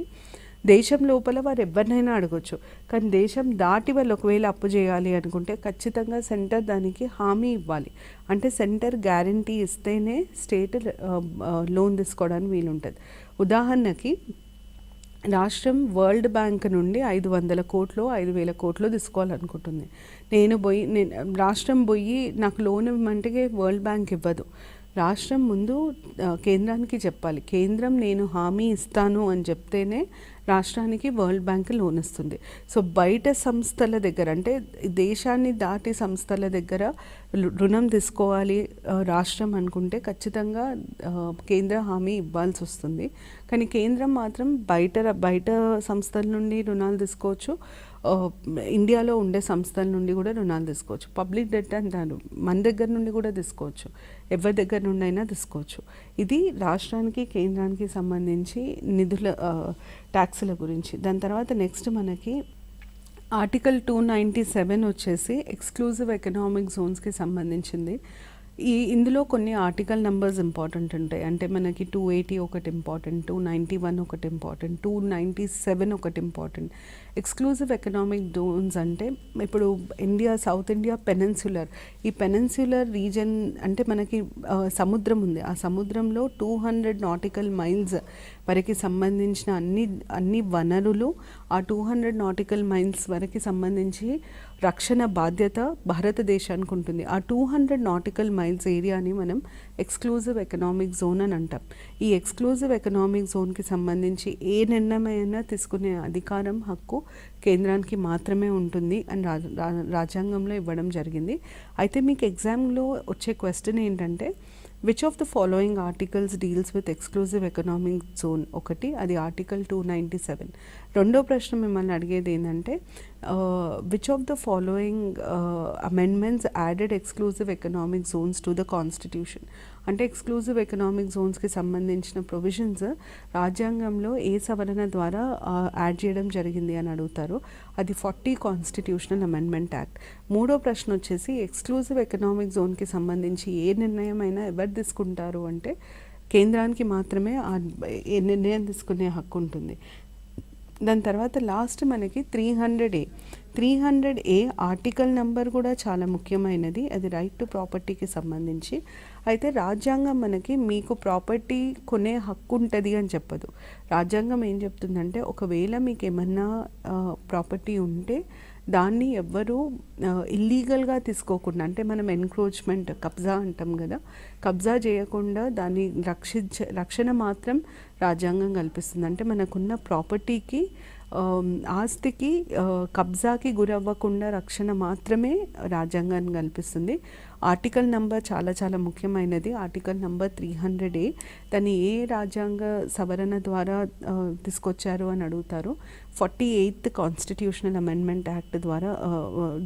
దేశం లోపల వారు ఎవరినైనా అడగొచ్చు, కానీ దేశం దాటి వాళ్ళు ఒకవేళ అప్పు చేయాలి అనుకుంటే ఖచ్చితంగా సెంటర్ దానికి హామీ ఇవ్వాలి. అంటే సెంటర్ గ్యారంటీ ఇస్తేనే స్టేట్ లోన్ తీసుకోవడానికి వీలుంటుంది. ఉదాహరణకి రాష్ట్రం వరల్డ్ బ్యాంక్ నుండి 500 కోట్లు 5,000 కోట్లు తీసుకోవాలనుకుంటుంది. రాష్ట్రం పోయి నాకు లోన్ ఇవ్వమంటే వరల్డ్ బ్యాంక్ ఇవ్వదు. రాష్ట్రం ముందు కేంద్రానికి చెప్పాలి, కేంద్రం నేను హామీ ఇస్తాను అని చెప్తేనే రాష్ట్రానికి వరల్డ్ బ్యాంక్ లోన్ ఇస్తుంది. సో బయట సంస్థల దగ్గర అంటే దేశాన్ని దాటి సంస్థల దగ్గర రుణం తీసుకోవాలి రాష్ట్రం అనుకుంటే ఖచ్చితంగా కేంద్ర హామీ ఇవ్వాల్సి వస్తుంది. కానీ కేంద్రం మాత్రం బయట సంస్థల నుండి రుణాలు తీసుకోవచ్చు, ఇండియాలో ఉండే సంస్థల నుండి కూడా రుణాలు తీసుకోవచ్చు. పబ్లిక్ డెట్ అంటారు, మన దగ్గర నుండి కూడా తీసుకోవచ్చు, ఎవరి దగ్గర నుండి అయినా తీసుకోవచ్చు. ఇది రాష్ట్రానికి కేంద్రానికి సంబంధించి నిధుల ట్యాక్సుల గురించి. దాని తర్వాత నెక్స్ట్ మనకి ఆర్టికల్ 297 వచ్చేసి ఎక్స్క్లూజివ్ ఎకనామిక్ జోన్స్కి సంబంధించింది. ఇందులో కొన్ని ఆర్టికల్ నెంబర్స్ ఇంపార్టెంట్ ఉంటాయి. అంటే మనకి 280 ఒకటి ఇంపార్టెంట్, 291 ఒకటి ఇంపార్టెంట్, 297 ఒకటి ఇంపార్టెంట్. ఎక్స్క్లూజివ్ ఎకనామిక్ జోన్స్ అంటే ఇప్పుడు సౌత్ ఇండియా పెనిన్సులర్, ఈ పెనిన్సులర్ రీజన్ అంటే మనకి సముద్రం ఉంది, ఆ సముద్రంలో 200 నాటికల్ మైల్స్ వరకు సంబంధించిన అన్ని వనరులు ఆ 200 నాటికల్ మైల్స్ వరకు సంబంధించి రక్షణ బాధ్యత భారతదేశానికి ఉంటుంది. ఆ 200 నాటికల్ మైల్స్ ఏరియాని మనం ఎక్స్క్లూజివ్ ఎకనామిక్ జోన్ అని అంటాం. ఈ ఎక్స్క్లూజివ్ ఎకనామిక్ జోన్కి సంబంధించి ఏ నిర్ణయమైనా తీసుకునే అధికారం, హక్కు కేంద్రానికి మాత్రమే ఉంటుంది అని రాజ్యాంగంలో ఇవ్వడం జరిగింది. అయితే మీకు ఎగ్జామ్లో వచ్చే క్వశ్చన్ ఏంటంటే, which of the following articles deals with exclusive economic zone? ఒకటి, అది ఆర్టికల్ 297. రెండో ప్రశ్న మిమ్మల్ని అడిగేది ఏంటంటే, which of the following amendments added exclusive economic zones to the constitution? అంటే ఎక్స్క్లూజివ్ ఎకనామిక్ జోన్స్కి సంబంధించిన ప్రొవిజన్స్ రాజ్యాంగంలో ఏ సవరణ ద్వారా యాడ్ చేయడం జరిగింది అని అడుగుతారు. అది 40 కాన్స్టిట్యూషనల్ అమెండ్మెంట్ యాక్ట్. మూడో ప్రశ్న వచ్చేసి ఎక్స్క్లూజివ్ ఎకనామిక్ జోన్కి సంబంధించి ఏ నిర్ణయం అయినా ఎవరు తీసుకుంటారు అంటే కేంద్రానికి మాత్రమే ఏ నిర్ణయం తీసుకునే హక్కు ఉంటుంది. దాని తర్వాత లాస్ట్ మనకి 300A ఆర్టికల్ నెంబర్ కూడా చాలా ముఖ్యమైనది. అది రైట్ టు ప్రాపర్టీకి సంబంధించి. అయితే రాజ్యాంగం మనకి మీకు ప్రాపర్టీ కొనే హక్కు ఉంటుంది అని చెప్పదు. రాజ్యాంగం ఏం చెప్తుందంటే, ఒకవేళ మీకు ఏమన్నా ప్రాపర్టీ ఉంటే దాన్ని ఎవ్వరూ ఇల్లీగల్గా తీసుకోకుండా, అంటే మనం ఎన్క్రోచ్మెంట్, కబ్జా అంటాం కదా, కబ్జా చేయకుండా దాన్ని రక్షణ మాత్రం రాజ్యాంగం కల్పిస్తుంది. అంటే మనకున్న ప్రాపర్టీకి, ఆస్తికి కబ్జాకి గురవ్వకుండా రక్షణ మాత్రమే రాజ్యాంగాన్ని కల్పిస్తుంది. ఆర్టికల్ నెంబర్ చాలా చాలా ముఖ్యమైనది. Article number 300A. దాన్ని ఏ రాజ్యాంగ సవరణ ద్వారా తీసుకొచ్చారు అని అడుగుతారు. 48th కాన్స్టిట్యూషనల్ అమెండ్మెంట్ యాక్ట్ ద్వారా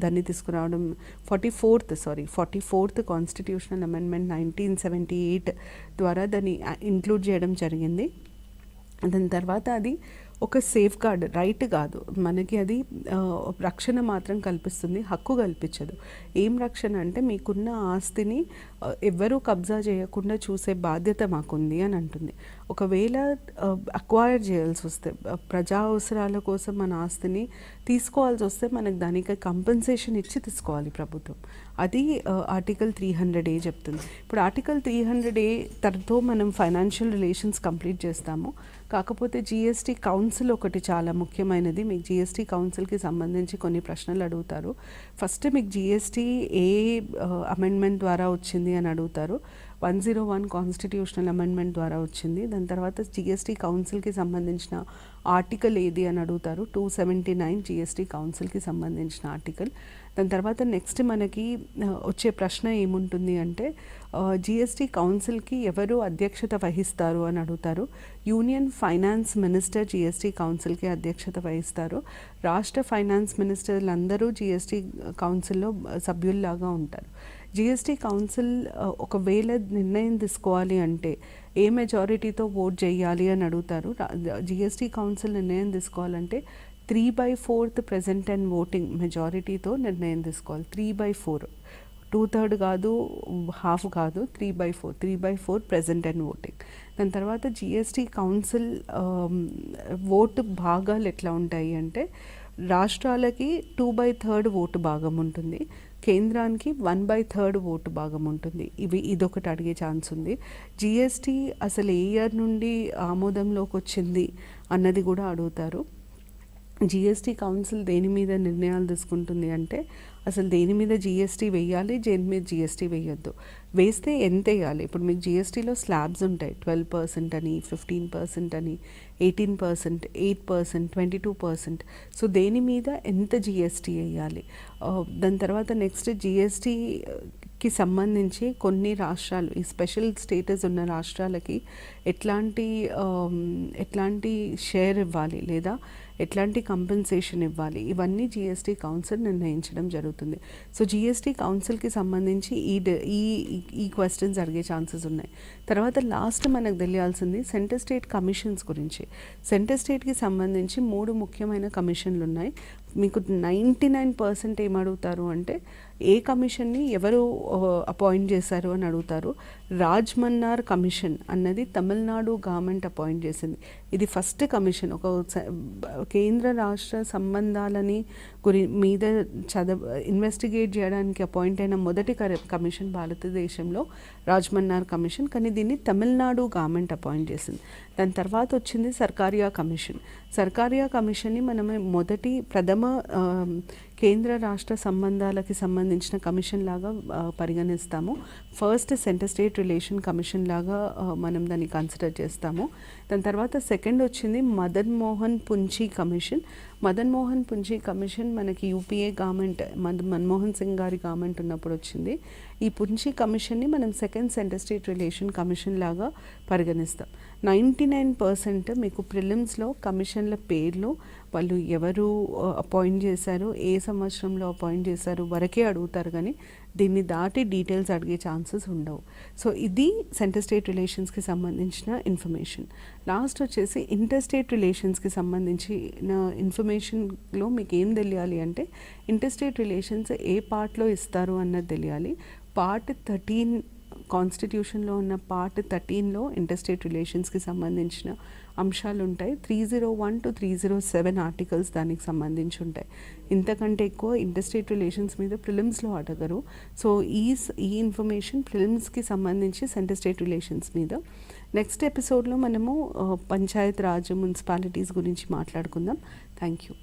దాన్ని తీసుకురావడం. 44th కాన్స్టిట్యూషనల్ అమెండ్మెంట్ 1978 ద్వారా దాన్ని ఇంక్లూడ్ చేయడం జరిగింది. దాని తర్వాత అది ఒక సేఫ్ గార్డ్, రైట్ కాదు, మనకి అది రక్షణ మాత్రం కల్పిస్తుంది, హక్కు కల్పించదు. ఏం రక్షణ అంటే, మీకున్న ఆస్తిని ఎవ్వరూ కబ్జా చేయకుండా చూసే బాధ్యత మాకుంది అని అంటుంది. ఒకవేళ అక్వైర్ చేయాల్సి వస్తే, ప్రజా అవసరాల కోసం మన ఆస్తిని తీసుకోవాల్సి వస్తే మనకు దానికి కంపెన్సేషన్ ఇచ్చి తీసుకోవాలి ప్రభుత్వం. అది ఆర్టికల్ 300A చెప్తుంది. ఇప్పుడు ఆర్టికల్ 300A తరతో మనం ఫైనాన్షియల్ రిలేషన్స్ కంప్లీట్ చేస్తాము. కాకపోతే జిఎస్టీ కౌన్సిల్ ఒకటి చాలా ముఖ్యమైనది. మీకు జిఎస్టీ కౌన్సిల్కి సంబంధించి కొన్ని ప్రశ్నలు అడుగుతారు. ఫస్ట్ మీకు జిఎస్టీ ఏ అమెండ్మెంట్ ద్వారా వచ్చింది అని అడుగుతారు. 101 కాన్స్టిట్యూషనల్ అమెండ్మెంట్ ద్వారా వచ్చింది. దాని తర్వాత జిఎస్టీ కౌన్సిల్కి సంబంధించిన ఆర్టికల్ ఏది అని అడుగుతారు. 279 జిఎస్టీ కౌన్సిల్కి సంబంధించిన ఆర్టికల్. దాని తర్వాత నెక్స్ట్ మనకి వచ్చే ప్రశ్న ఏముంటుంది అంటే జిఎస్టీ కౌన్సిల్కి ఎవరు అధ్యక్షత వహిస్తారు అని అడుగుతారు. యూనియన్ ఫైనాన్స్ మినిస్టర్ జిఎస్టీ కౌన్సిల్కి అధ్యక్షత వహిస్తారు. రాష్ట్ర ఫైనాన్స్ మినిస్టర్లందరూ జిఎస్టీ కౌన్సిల్లో సభ్యుల్లాగా ఉంటారు. జిఎస్టీ కౌన్సిల్ ఒకవేళ నిర్ణయం తీసుకోవాలి అంటే ఏ మెజారిటీతో ఓట్ చేయాలి అని అడుగుతారు. జిఎస్టీ కౌన్సిల్ నిర్ణయం తీసుకోవాలంటే 3/4 ప్రెజెంట్ అండ్ ఓటింగ్ మెజారిటీతో నిర్ణయం తీసుకోవాలి. 3/4, 2/3 కాదు, హాఫ్ కాదు, 3/4 ప్రెజెంట్ అండ్ ఓటింగ్. దాని తర్వాత జిఎస్టీ కౌన్సిల్ ఓటు భాగాలు ఎట్లా ఉంటాయి అంటే రాష్ట్రాలకి 2/3 ఓటు భాగం ఉంటుంది, కేంద్రానికి 1/3 ఓటు భాగం ఉంటుంది. ఇదొకటి అడిగే ఛాన్స్ ఉంది. జిఎస్టీ అసలు ఏ ఇయర్ నుండి ఆమోదంలోకి వచ్చింది అన్నది కూడా అడుగుతారు. జిఎస్టీ కౌన్సిల్ దేని మీద నిర్ణయాలు తీసుకుంటుంది అంటే అసలు దేని మీద జిఎస్టీ వేయాలి, దేని మీద జిఎస్టీ వేయొద్దు, వేస్తే ఎంత వేయాలి. ఇప్పుడు మీకు జిఎస్టీలో స్లాబ్స్ ఉంటాయి, 12% అని, 15% అని, 18%, 8%, 22%. సో దేని మీద ఎంత జిఎస్టీ వేయాలి. దాని తర్వాత నెక్స్ట్ జిఎస్టీకి సంబంధించి కొన్ని రాష్ట్రాలు, ఈ స్పెషల్ స్టేటస్ ఉన్న రాష్ట్రాలకి ఎట్లాంటి షేర్ ఇవ్వాలి లేదా ఎట్లాంటి కంపెన్సేషన్ ఇవ్వాలి, ఇవన్నీ జిఎస్టీ కౌన్సిల్ నిర్ణయించడం జరుగుతుంది. సో జిఎస్టీ కౌన్సిల్కి సంబంధించి ఈ క్వశ్చన్స్ అడిగే ఛాన్సెస్ ఉన్నాయి. తర్వాత లాస్ట్ మనకు తెలియాల్సింది సెంటర్ స్టేట్ కమిషన్స్ గురించి. సెంటర్ స్టేట్కి సంబంధించి 3 ముఖ్యమైన కమిషన్లు ఉన్నాయి. మీకు 99% ఏమడుగుతారు అంటే ఏ కమిషన్ని ఎవరు అపాయింట్ చేశారు అని అడుగుతారు. రాజ్మన్నార్ కమిషన్ అన్నది తమిళనాడు గవర్నమెంట్ అపాయింట్ చేసింది. ఇది ఫస్ట్ కమిషన్, ఒక కేంద్ర రాష్ట్ర సంబంధాలని మీద ఇన్వెస్టిగేట్ చేయడానికి అపాయింట్ అయిన మొదటి కమిషన్ భారతదేశంలో రాజ్మన్నార్ కమిషన్. కానీ దీన్ని తమిళనాడు గవర్నమెంట్ అపాయింట్ చేసింది. దాని తర్వాత వచ్చింది సర్కారియా కమిషన్. సర్కారియా కమిషన్ని మనం ప్రథమ కేంద్ర రాష్ట్ర సంబంధాలకి సంబంధించిన కమిషన్ లాగా పరిగణిస్తాము. First centre state relation commission లాగా మనం దాన్ని కన్సిడర్ చేస్తాము. దాని తర్వాత సెకండ్ వచ్చింది మదన్ మోహన్ పుంచి కమిషన్. మదన్ మోహన్ పుంచి కమిషన్ మనకి యూపీఏ గవర్నమెంట్, మన్మోహన్ సింగ్ గారి గవర్నమెంట్ ఉన్నప్పుడు వచ్చింది. ఈ పుంచి కమిషన్ని మనం second centre state relation commission లాగా పరిగణిస్తాం. 99% మీకు ప్రిలిమ్స్లో కమిషన్ల పేర్లు, వాళ్ళు ఎవరు అపాయింట్ చేశారు, ఏ సంవత్సరంలో అపాయింట్ చేశారు వరకే అడుగుతారు, కానీ దీన్ని దాటి డీటెయిల్స్ అడిగే ఛాన్సెస్ ఉండవు. సో ఇది సెంటర్ స్టేట్ రిలేషన్స్కి సంబంధించిన ఇన్ఫర్మేషన్. లాస్ట్ వచ్చేసి ఇంటర్ స్టేట్ రిలేషన్స్కి సంబంధించిన ఇన్ఫర్మేషన్లో మీకు ఏం తెలియాలి అంటే ఇంటర్ స్టేట్ రిలేషన్స్ ఏ పార్ట్లో ఇస్తారు అన్నది తెలియాలి. పార్ట్ 13 కాన్స్టిట్యూషన్లో ఉన్న పార్ట్ 13లో ఇంటర్ స్టేట్ రిలేషన్స్కి సంబంధించిన అంశాలు ఉంటాయి. 301 to 307 ఆర్టికల్స్ దానికి సంబంధించి ఉంటాయి. ఇంతకంటే ఎక్కువ ఇంటర్ స్టేట్ రిలేషన్స్ మీద ప్రిలిమ్స్లో అడగరు. సో ఈ ఇన్ఫర్మేషన్ ప్రిలిమ్స్కి సంబంధించి సెంటర్ స్టేట్ రిలేషన్స్ మీద. నెక్స్ట్ ఎపిసోడ్లో మనము పంచాయత్ రాజ్, మున్సిపాలిటీస్ గురించి మాట్లాడుకుందాం. Thank you.